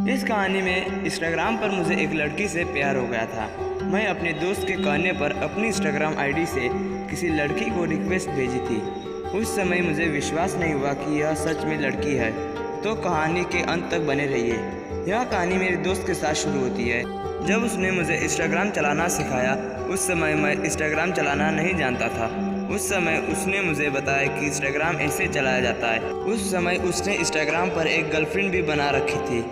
इस कहानी में इंस्टाग्राम पर मुझे एक लड़की से प्यार हो गया था। मैं अपने दोस्त के कहने पर अपनी इंस्टाग्राम आईडी से किसी लड़की को रिक्वेस्ट भेजी थी। उस समय मुझे विश्वास नहीं हुआ कि यह सच में लड़की है। तो कहानी के अंत तक बने रहिए। यह कहानी मेरे दोस्त के साथ शुरू होती है। जब उसने मुझे इंस्टाग्राम चलाना सिखाया, उस समय मैं इंस्टाग्राम चलाना नहीं जानता था। उस समय उसने मुझे बताया कि इंस्टाग्राम ऐसे चलाया जाता है। उस समय उसने इंस्टाग्राम पर एक गर्लफ्रेंड भी बना रखी थी।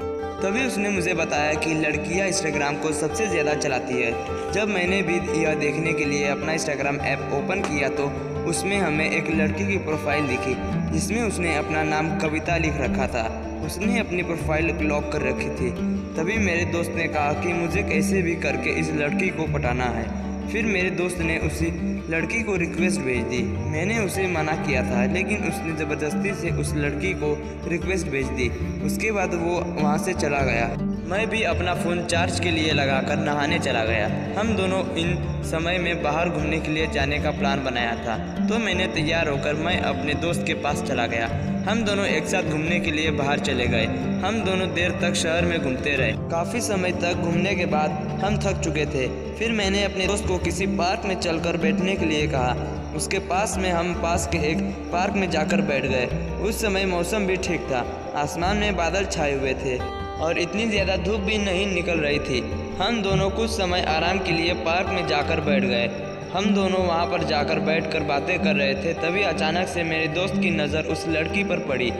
तभी उसने मुझे बताया कि लड़कियां इंस्टाग्राम को सबसे ज़्यादा चलाती है। जब मैंने भी यह देखने के लिए अपना इंस्टाग्राम ऐप ओपन किया तो उसमें हमें एक लड़की की प्रोफाइल दिखी, जिसमें उसने अपना नाम कविता लिख रखा था। उसने अपनी प्रोफाइल लॉक कर रखी थी। तभी मेरे दोस्त ने कहा कि मुझे कैसे भी करके इस लड़की को पटाना है। फिर मेरे दोस्त ने उसी लड़की को रिक्वेस्ट भेज दी। मैंने उसे मना किया था, लेकिन उसने ज़बरदस्ती से उस लड़की को रिक्वेस्ट भेज दी। उसके बाद वो वहाँ से चला गया। मैं भी अपना फ़ोन चार्ज के लिए लगाकर नहाने चला गया। हम दोनों इन समय में बाहर घूमने के लिए जाने का प्लान बनाया था। तो मैंने तैयार होकर मैं अपने दोस्त के पास चला गया। हम दोनों एक साथ घूमने के लिए बाहर चले गए। हम दोनों देर तक शहर में घूमते रहे। काफ़ी समय तक घूमने के बाद हम थक चुके थे। फिर मैंने अपने दोस्त को किसी पार्क में चलकर बैठने के लिए कहा। उसके पास में हम पास के एक पार्क में जाकर बैठ गए। उस समय मौसम भी ठीक था। आसमान में बादल छाए हुए थे और इतनी ज़्यादा धूप भी नहीं निकल रही थी। हम दोनों कुछ समय आराम के लिए पार्क में जाकर बैठ गए। हम दोनों वहां पर जाकर बैठकर बातें कर रहे थे। तभी अचानक से मेरे दोस्त की नज़र उस लड़की पर पड़ी।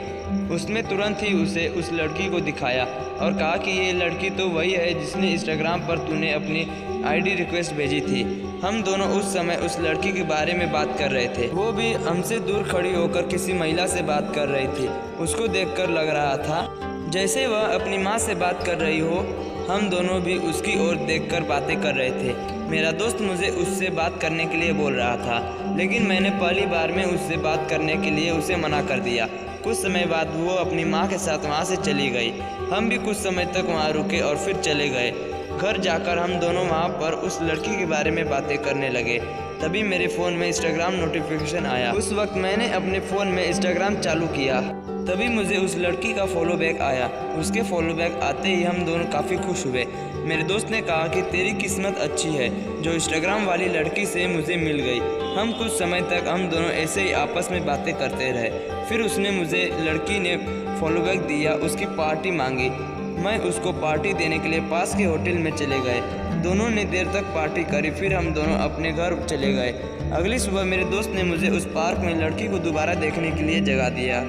उसने तुरंत ही उसे उस लड़की को दिखाया और कहा कि ये लड़की तो वही है जिसने इंस्टाग्राम पर तूने अपनी आईडी रिक्वेस्ट भेजी थी। हम दोनों उस समय उस लड़की के बारे में बात कर रहे थे। वो भी हमसे दूर खड़ी होकर किसी महिला से बात कर रही थी। उसको देखकर लग रहा था जैसे वह अपनी माँ से बात कर रही हो। हम दोनों भी उसकी ओर देखकर बातें कर रहे थे। मेरा दोस्त मुझे उससे बात करने के लिए बोल रहा था, लेकिन मैंने पहली बार में उससे बात करने के लिए उसे मना कर दिया। कुछ समय बाद वो अपनी माँ के साथ वहाँ से चली गई। हम भी कुछ समय तक वहाँ रुके और फिर चले गए। घर जाकर हम दोनों वहाँ पर उस लड़की के बारे में बातें करने लगे। तभी मेरे फ़ोन में इंस्टाग्राम नोटिफिकेशन आया। उस वक्त मैंने अपने फ़ोन में इंस्टाग्राम चालू किया। तभी मुझे उस लड़की का फॉलो बैक आया। उसके फॉलो बैक आते ही हम दोनों काफ़ी खुश हुए। मेरे दोस्त ने कहा कि तेरी किस्मत अच्छी है जो इंस्टाग्राम वाली लड़की से मुझे मिल गई। हम कुछ समय तक हम दोनों ऐसे ही आपस में बातें करते रहे। फिर उसने मुझे लड़की ने फॉलो बैक दिया, उसकी पार्टी मांगी। मैं उसको पार्टी देने के लिए पास के होटल में चले गए। दोनों ने देर तक पार्टी करी। फिर हम दोनों अपने घर चले गए। अगली सुबह मेरे दोस्त ने मुझे उस पार्क में लड़की को दोबारा देखने के लिए जगा दिया।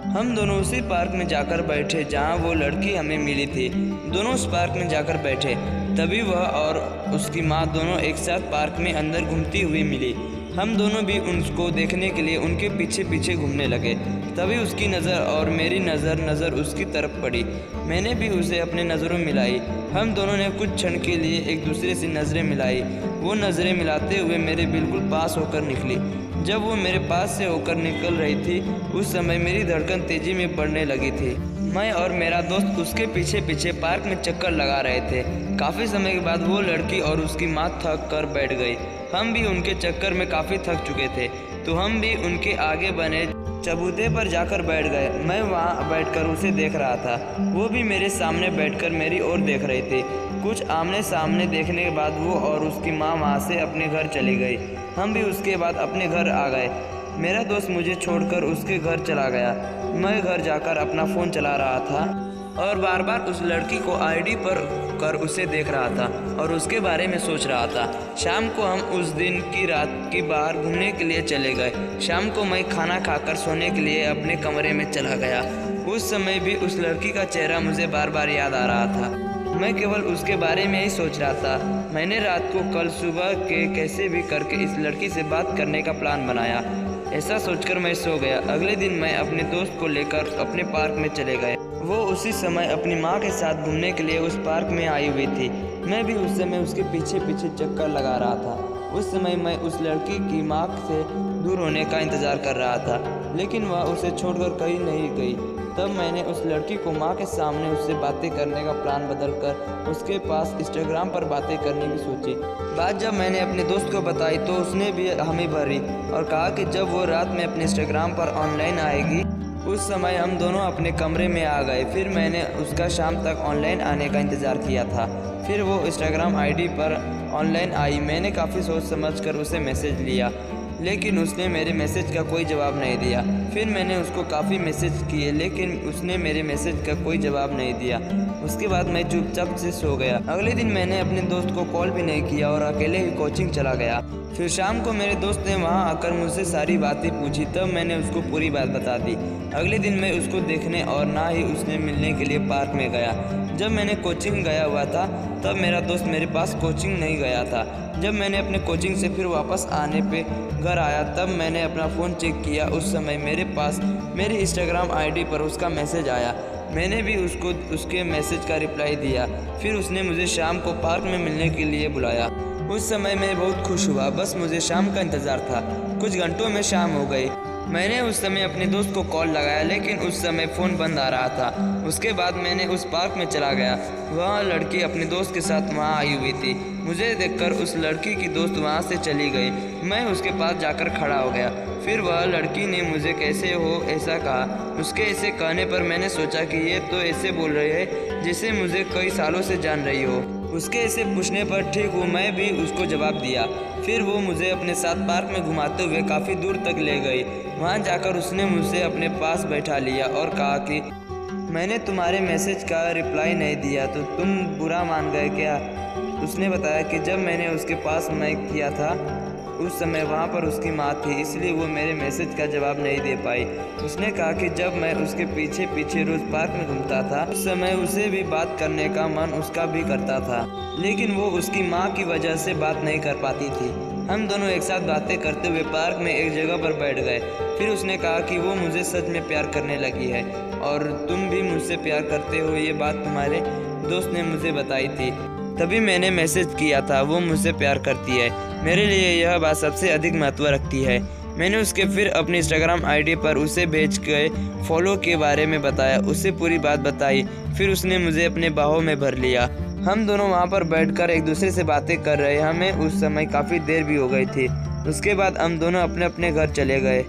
हम दोनों उसी पार्क में जाकर बैठे जहां वो लड़की हमें मिली थी। दोनों उस पार्क में जाकर बैठे। तभी वह और उसकी माँ दोनों एक साथ पार्क में अंदर घूमती हुई मिली। हम दोनों भी उनको देखने के लिए उनके पीछे पीछे घूमने लगे। तभी उसकी नज़र और मेरी नज़र उसकी तरफ पड़ी। मैंने भी उसे अपने नज़रों मिलाई। हम दोनों ने कुछ क्षण के लिए एक दूसरे से नज़रें मिलाई। वो नज़रें मिलाते हुए मेरे बिल्कुल पास होकर निकली। जब वो मेरे पास से होकर निकल रही थी, उस समय मेरी धड़कन तेज़ी में बढ़ने लगी थी। मैं और मेरा दोस्त उसके पीछे पीछे पार्क में चक्कर लगा रहे थे। काफ़ी समय के बाद वो लड़की और उसकी माँ थक कर बैठ गई। हम भी उनके चक्कर में काफ़ी थक चुके थे, तो हम भी उनके आगे बने चबूतरे पर जाकर बैठ गए। मैं वहाँ बैठकर उसे देख रहा था। वो भी मेरे सामने बैठकर मेरी ओर देख रही थी। कुछ आमने सामने देखने के बाद वो और उसकी माँ वहाँ से अपने घर चली गई। हम भी उसके बाद अपने घर आ गए। मेरा दोस्त मुझे छोड़कर उसके घर चला गया। मैं घर जाकर अपना फ़ोन चला रहा था और बार बार उस लड़की को आईडी पर कर उसे देख रहा था और उसके बारे में सोच रहा था। शाम को हम उस दिन की रात की बाहर घूमने के लिए चले गए। शाम को मैं खाना खाकर सोने के लिए अपने कमरे में चला गया। उस समय भी उस लड़की का चेहरा मुझे बार बार याद आ रहा था। मैं केवल उसके बारे में ही सोच रहा था। मैंने रात को कल सुबह के कैसे भी करके इस लड़की से बात करने का प्लान बनाया। ऐसा सोचकर मैं सो गया। अगले दिन मैं अपने दोस्त को लेकर अपने पार्क में चले गए। वो उसी समय अपनी माँ के साथ घूमने के लिए उस पार्क में आई हुई थी। मैं भी उस समय उसके पीछे पीछे चक्कर लगा रहा था। उस समय मैं उस लड़की की माँ से दूर होने का इंतज़ार कर रहा था, लेकिन वह उसे छोड़कर कहीं नहीं गई। तब मैंने उस लड़की को माँ के सामने उससे बातें करने का प्लान बदलकर उसके पास इंस्टाग्राम पर बातें करने की सोची। बात जब मैंने अपने दोस्त को बताई तो उसने भी हमें भरी और कहा कि जब वो रात में अपने इंस्टाग्राम पर ऑनलाइन आएगी उस समय हम दोनों अपने कमरे में आ गए। फिर मैंने उसका शाम तक ऑनलाइन आने का इंतज़ार किया था। फिर वो इंस्टाग्राम आईडी पर ऑनलाइन आई। मैंने काफ़ी सोच समझ कर उसे मैसेज लिया, लेकिन उसने मेरे मैसेज का कोई जवाब नहीं दिया। फिर मैंने उसको काफ़ी मैसेज किए, लेकिन उसने मेरे मैसेज का कोई जवाब नहीं दिया। उसके बाद मैं चुपचाप से सो गया। अगले दिन मैंने अपने दोस्त को कॉल भी नहीं किया और अकेले ही कोचिंग चला गया। फिर शाम को मेरे दोस्त ने वहां आकर मुझसे सारी बातें पूछी, तब मैंने उसको पूरी बात बता दी। अगले दिन मैं उसको देखने और ना ही उसने मिलने के लिए पार्क में गया। जब मैंने कोचिंग गया हुआ था तब मेरा दोस्त मेरे पास कोचिंग नहीं गया था। जब मैंने अपने कोचिंग से फिर वापस आने पे घर आया तब मैंने अपना फ़ोन चेक किया। उस समय मेरे पास मेरी इंस्टाग्राम आईडी पर उसका मैसेज आया। मैंने भी उसको उसके मैसेज का रिप्लाई दिया। फिर उसने मुझे शाम को पार्क में मिलने के लिए बुलाया। उस समय मैं बहुत खुश हुआ, बस मुझे शाम का इंतज़ार था। कुछ घंटों में शाम हो गई। मैंने उस समय अपने दोस्त को कॉल लगाया, लेकिन उस समय फ़ोन बंद आ रहा था। उसके बाद मैंने उस पार्क में चला गया। वह लड़की अपने दोस्त के साथ वहाँ आई हुई थी। मुझे देखकर उस लड़की की दोस्त वहाँ से चली गई। मैं उसके पास जाकर खड़ा हो गया। फिर वह लड़की ने मुझे कैसे हो ऐसा कहा। उसके ऐसे कहने पर मैंने सोचा कि ये तो ऐसे बोल रही है जैसे मुझे कई सालों से जान रही हो। उसके ऐसे पूछने पर ठीक हूँ मैं भी उसको जवाब दिया। फिर वो मुझे अपने साथ पार्क में घुमाते हुए काफ़ी दूर तक ले गई। वहाँ जाकर उसने मुझसे अपने पास बैठा लिया और कहा कि मैंने तुम्हारे मैसेज का रिप्लाई नहीं दिया तो तुम बुरा मान गए क्या। उसने बताया कि जब मैंने उसके पास माइक किया था उस समय वहाँ पर उसकी माँ थी, इसलिए वो मेरे मैसेज का जवाब नहीं दे पाई। उसने कहा कि जब मैं उसके पीछे पीछे रोज़ पार्क में घूमता था उस समय उसे भी बात करने का मन उसका भी करता था, लेकिन वो उसकी माँ की वजह से बात नहीं कर पाती थी। हम दोनों एक साथ बातें करते हुए पार्क में एक जगह पर बैठ गए। फिर उसने कहा कि वो मुझे सच में प्यार करने लगी है और तुम भी मुझसे प्यार करते हो, ये बात तुम्हारे दोस्त ने मुझे बताई थी। तभी मैंने मैसेज किया था वो मुझसे प्यार करती है। मेरे लिए यह बात सबसे अधिक महत्व रखती है। मैंने उसके फिर अपनी इंस्टाग्राम आईडी पर उसे भेज के फॉलो के बारे में बताया, उससे पूरी बात बताई। फिर उसने मुझे अपने बाहों में भर लिया। हम दोनों वहाँ पर बैठकर एक दूसरे से बातें कर रहे। हमें उस समय काफ़ी देर भी हो गई थी। उसके बाद हम दोनों अपने अपने घर चले गए।